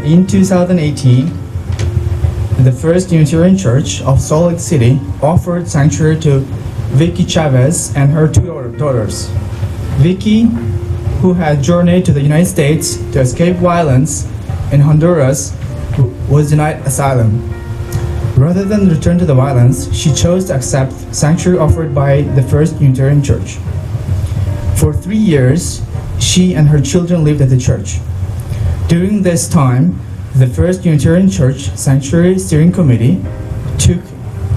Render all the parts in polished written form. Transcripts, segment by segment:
And in 2018, the First Unitarian Church of Salt Lake City offered sanctuary to Vicky Chavez and her two daughters. Vicky, who had journeyed to the United States to escape violence in Honduras, was denied asylum. Rather than return to the violence, she chose to accept sanctuary offered by the First Unitarian Church. For 3 years, she and her children lived at the church. During this time, the First Unitarian Church Sanctuary Steering Committee took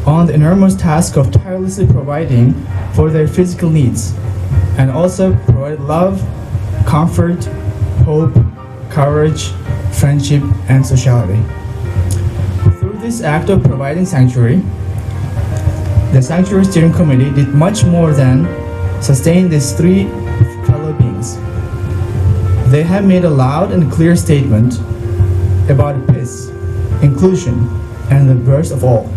on the enormous task of tirelessly providing for their physical needs, and also provide love, comfort, hope, courage, friendship, and sociality. Through this act of providing sanctuary, the Sanctuary Steering Committee did much more than sustain these three fellow beings. They have made a loud and clear statement about peace, inclusion, and the birth of all.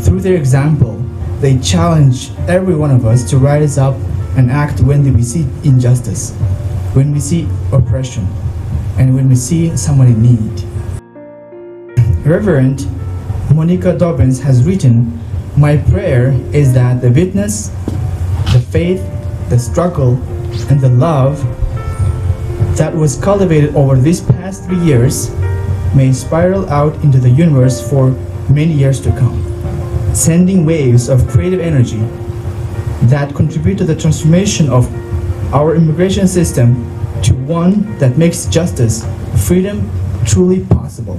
Through their example, they challenge every one of us to rise up and act when we see injustice, when we see oppression, and when we see someone in need. Reverend Monica Dobbins has written, "My prayer is that the witness, the faith, the struggle, and the love that was cultivated over these past 3 years may spiral out into the universe for many years to come, sending waves of creative energy that contribute to the transformation of our immigration system to one that makes justice, freedom truly possible.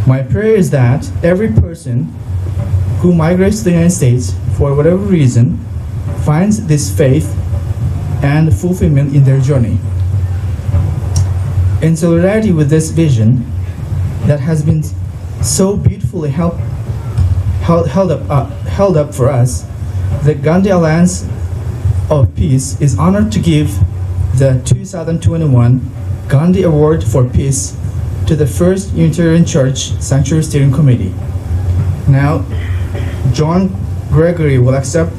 My prayer is that every person who migrates to the United States for whatever reason finds this faith and fulfillment in their journey. In solidarity with this vision that has been so beautifully held up for us, the Gandhi Alliance of Peace is honored to give the 2021 Gandhi Award for Peace to the First Unitarian Church Sanctuary Steering Committee. Now, John Gregory will accept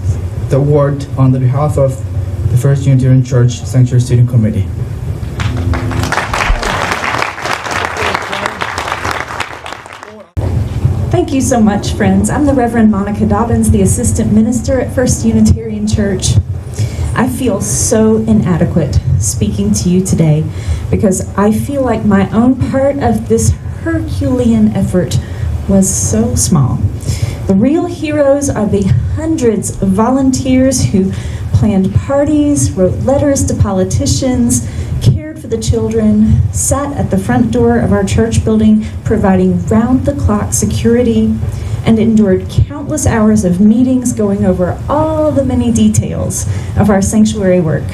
the award on the behalf of the First Unitarian Church Sanctuary Steering Committee. Thank you so much, friends. I'm the Reverend Monica Dobbins, the Assistant Minister at First Unitarian Church. I feel so inadequate speaking to you today because I feel like my own part of this Herculean effort was so small. The real heroes are the hundreds of volunteers who planned parties, wrote letters to politicians, cared for the children, sat at the front door of our church building providing round-the-clock security, and endured countless hours of meetings going over all the many details of our sanctuary work.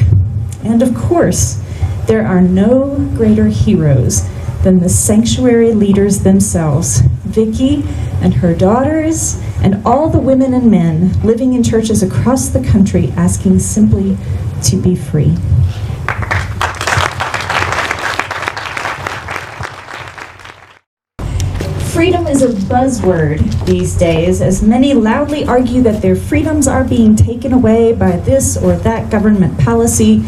And of course, there are no greater heroes than the sanctuary leaders themselves, Vicky and her daughters, and all the women and men living in churches across the country asking simply to be free. Freedom is a buzzword these days, as many loudly argue that their freedoms are being taken away by this or that government policy,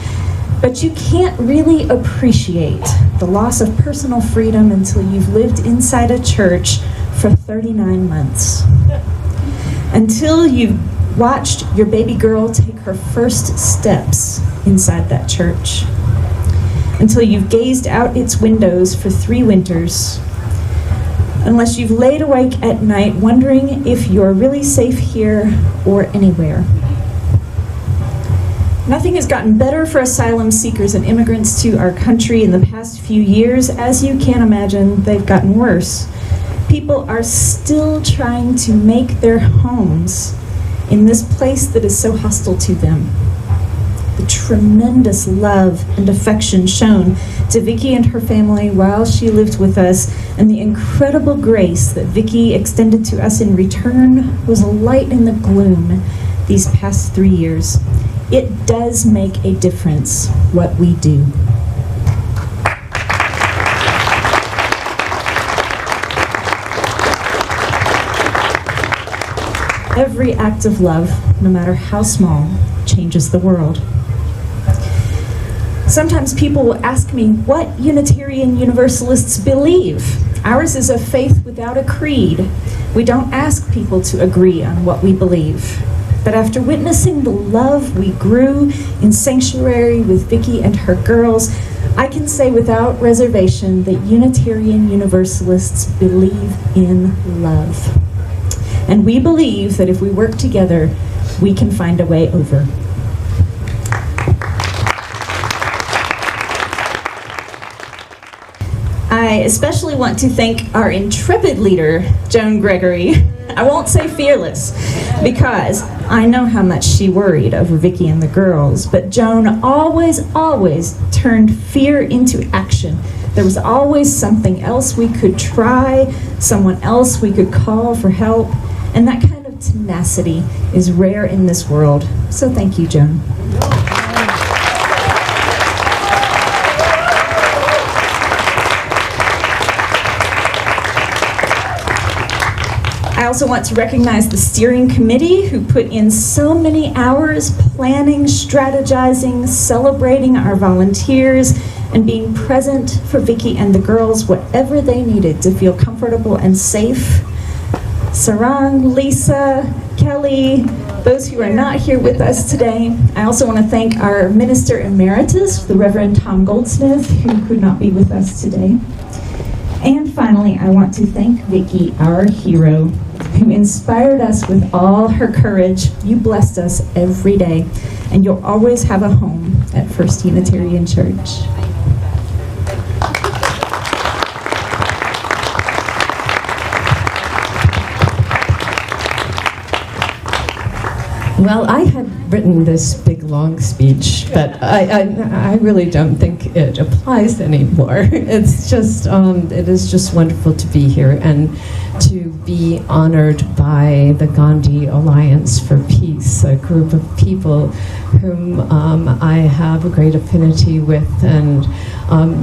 but you can't really appreciate the loss of personal freedom until you've lived inside a church for 39 months. Until you've watched your baby girl take her first steps inside that church. Until you've gazed out its windows for 3 winters. Unless you've laid awake at night wondering if you're really safe here or anywhere. Nothing has gotten better for asylum seekers and immigrants to our country in the past few years. As you can imagine, they've gotten worse. People are still trying to make their homes in this place that is so hostile to them. The tremendous love and affection shown to Vicky and her family while she lived with us, and the incredible grace that Vicky extended to us in return was a light in the gloom these past 3 years. It does make a difference what we do. Every act of love, no matter how small, changes the world. Sometimes people will ask me what Unitarian Universalists believe. Ours is a faith without a creed. We don't ask people to agree on what we believe. But after witnessing the love we grew in Sanctuary with Vicky and her girls, I can say without reservation that Unitarian Universalists believe in love. And we believe that if we work together, we can find a way over. I especially want to thank our intrepid leader, Joan Gregory. I won't say fearless, because I know how much she worried over Vicky and the girls, but Joan always turned fear into action. There was always something else we could try, someone else we could call for help, and that kind of tenacity is rare in this world. So thank you, Joan. I also want to recognize the steering committee who put in so many hours planning, strategizing, celebrating our volunteers, and being present for Vicky and the girls, whatever they needed to feel comfortable and safe. Sarang, Lisa, Kelly, those who are not here with us today. I also want to thank our Minister Emeritus, the Reverend Tom Goldsmith, who could not be with us today. And finally, I want to thank Vicky, our hero, who inspired us with all her courage. You blessed us every day, and you'll always have a home at First Unitarian Church. Well, I had written this big, long speech, but I really don't think it applies anymore. It's just, it is just wonderful to be here and to be honored by the Gandhi Alliance for Peace, a group of people whom I have a great affinity with, and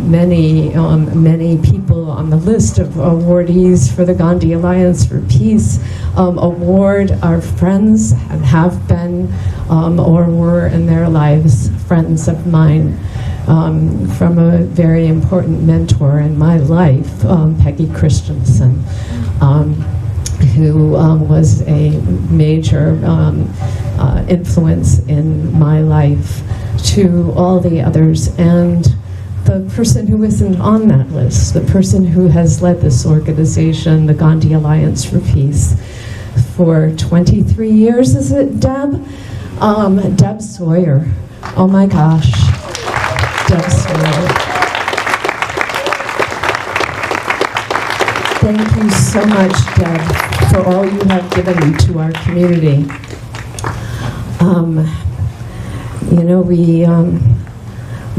many people on the list of awardees for the Gandhi Alliance for Peace award are friends and have been or were in their lives friends of mine, from a very important mentor in my life, Peggy Christensen, who was a major influence in my life, to all the others, and the person who isn't on that list, the person who has led this organization, the Gandhi Alliance for Peace, for 23 years, is it, Deb? Deb Sawyer. Oh my gosh, Deb Sawyer. Thank you so much, Deb, for all you have given to our community. You know, we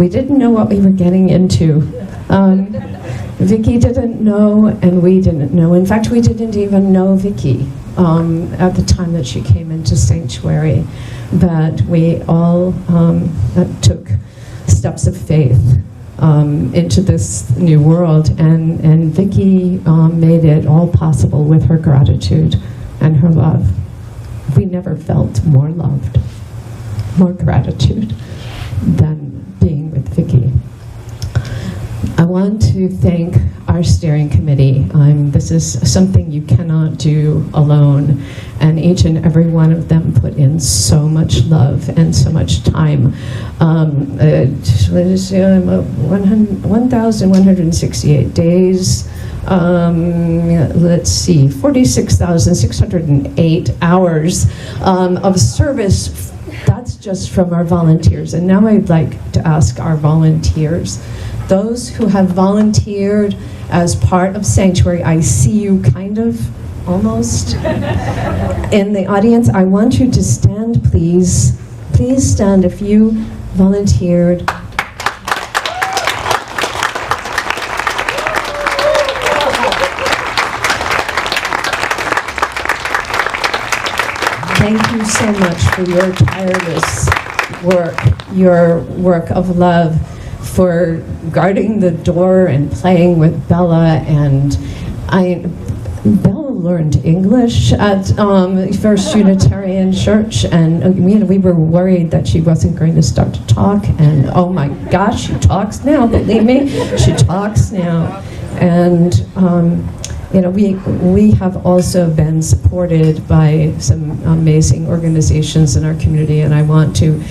didn't know what we were getting into. Vicky didn't know, and we didn't know. In fact, we didn't even know Vicky at the time that she came into Sanctuary. But we all took steps of faith into this new world, and Vicky made it all possible with her gratitude and her love. We never felt more loved, more gratitude than being with Vicky. I want to thank our steering committee. This is something you cannot do alone, and each and every one of them put in so much love and so much time. 1,168 days. Let's see, 46,608 hours of service. That's just from our volunteers. And now I'd like to ask our volunteers, those who have volunteered as part of Sanctuary, I see you kind of, almost, in the audience. I want you to stand, please. Please stand if you volunteered. Thank you so much for your tireless work, your work of love, for guarding the door and playing with Bella. And Bella learned English at First Unitarian Church, and we were worried that she wasn't going to start to talk, and oh my gosh, she talks now, believe me, she talks now. And we have also been supported by some amazing organizations in our community, and I want to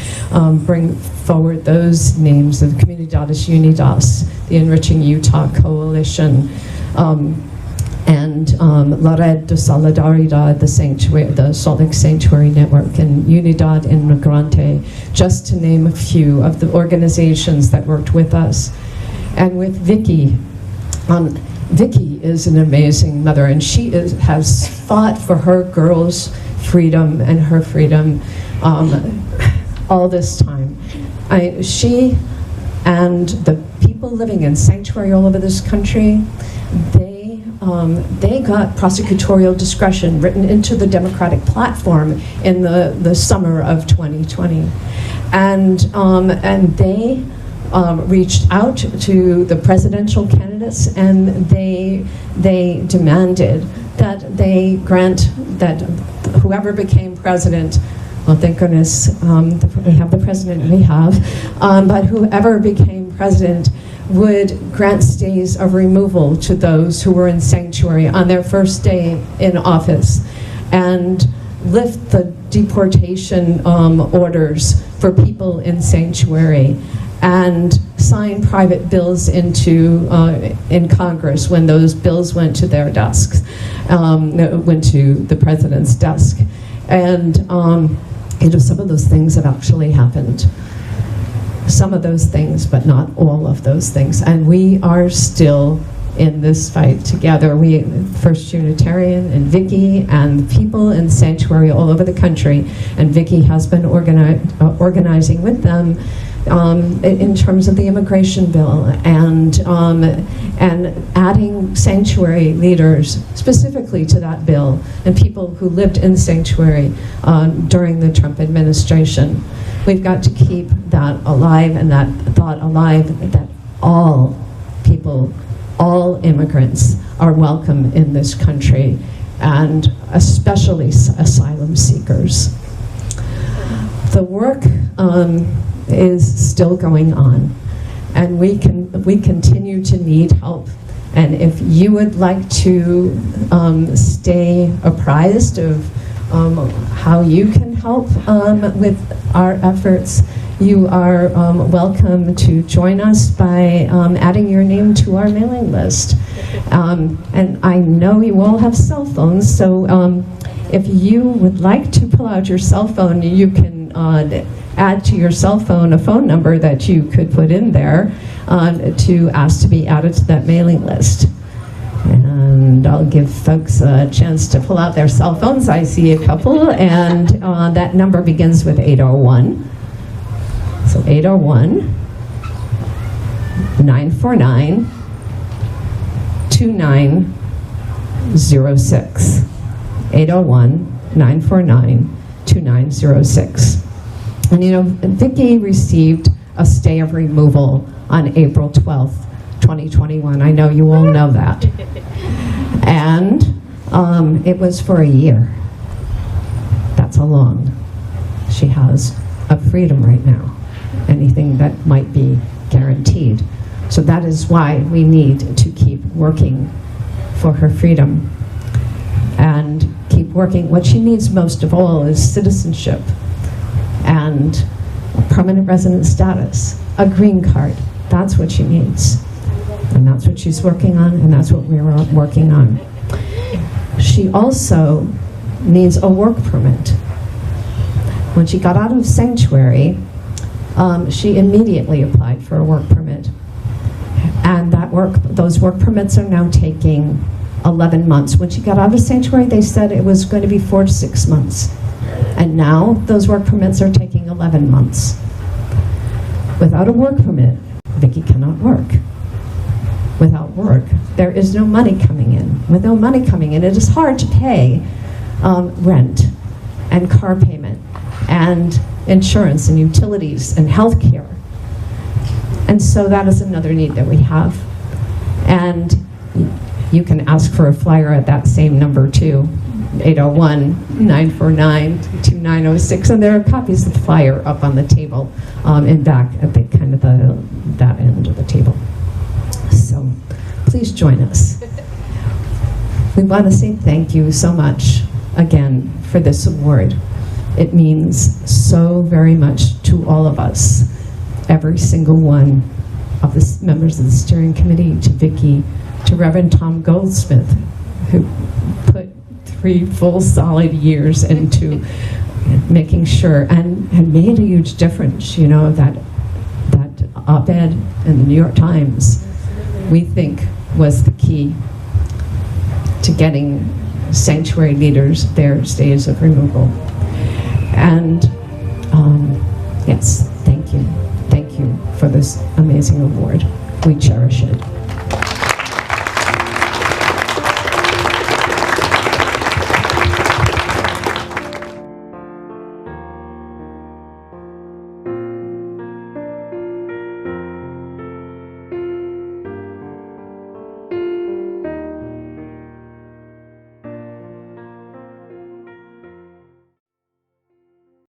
bring forward those names of Comunidades Unidas, the Enriching Utah Coalition, and La Red de Solidaridad, the Salt Lake Sanctuary Network, and Unidad Inmigrante, just to name a few of the organizations that worked with us. And with Vicky, Vicky is an amazing mother, and she has fought for her girls' freedom and her freedom all this time. She and the people living in sanctuary all over this country, they got prosecutorial discretion written into the Democratic platform in the summer of 2020, and they reached out to the presidential candidates, and they demanded that they grant that whoever became president, well, thank goodness we have the president we have, but whoever became president would grant stays of removal to those who were in sanctuary on their first day in office, and lift the deportation orders for people in sanctuary, and sign private bills into in Congress when those bills went to their desks, went to the president's desk. And some of those things have actually happened. Some of those things, but not all of those things. And we are still in this fight together. We, First Unitarian and Vicky and the people in sanctuary all over the country, and Vicky has been organizing with them in terms of the immigration bill, and adding sanctuary leaders specifically to that bill, and people who lived in sanctuary during the Trump administration. We've got to keep that alive, and that thought alive, that all people, all immigrants are welcome in this country, and especially asylum seekers. The work is still going on, and we continue to need help. And if you would like to stay apprised of how you can help with our efforts, you are welcome to join us by adding your name to our mailing list. And I know you all have cell phones, so if you would like to pull out your cell phone, you can add to your cell phone a phone number that you could put in there to ask to be added to that mailing list. And I'll give folks a chance to pull out their cell phones. I see a couple, and that number begins with 801. So 801-949-2906. 801-949-2906. And Vicky received a stay of removal on April 12th, 2021. I know you all know that. And it was for a year. That's how long she has of freedom right now. Anything that might be guaranteed. So that is why we need to keep working for her freedom and keep working. What she needs most of all is citizenship and permanent resident status, a green card. That's what she needs. And that's what she's working on, and that's what we're working on. She also needs a work permit. When she got out of sanctuary, she immediately applied for a work permit. And those work permits are now taking 11 months. When she got out of sanctuary, they said it was going to be 4 to 6 months. And now those work permits are taking 11 months. Without a work permit, Vicky cannot work. Without work, there is no money coming in. With no money coming in, it is hard to pay rent and car payment and insurance and utilities and health care. And so that is another need that we have. And You can ask for a flyer at that same number too, 801-949-2906, and there are copies of the flyer up on the table and back at the kind of that end of the table. So please join us. We want to say thank you so much again for this award. It means so very much to all of us, every single one of the members of the steering committee, to Vicky, to Reverend Tom Goldsmith, who put 3 full solid years into making sure and made a huge difference. You know, that op-ed in the New York Times, we think, was the key to getting sanctuary leaders their stays of removal. And yes, thank you for this amazing award. We cherish it.